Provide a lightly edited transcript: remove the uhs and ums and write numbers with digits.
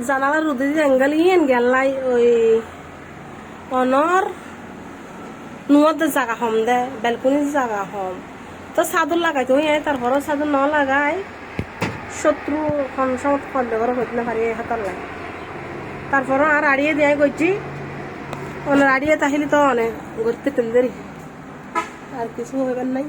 জানালা রোদে জঙ্গল ইয়েন গেলাই ওই অনর নুয়াতে জায়গা হম দে বেলকুনির জায়গা হম তো চাদর লাগাই তো তারপরও চাদর ন লাগাই শত্রু সমত করলে ঘর হইতে না পারি হাতার লাগে তারপরও আর আড়িয়ে দেয় করছি আড়িয়ে তাহলে তো অনেক ঘুরতে তেমদেরই আর কিছু হইবার নাই।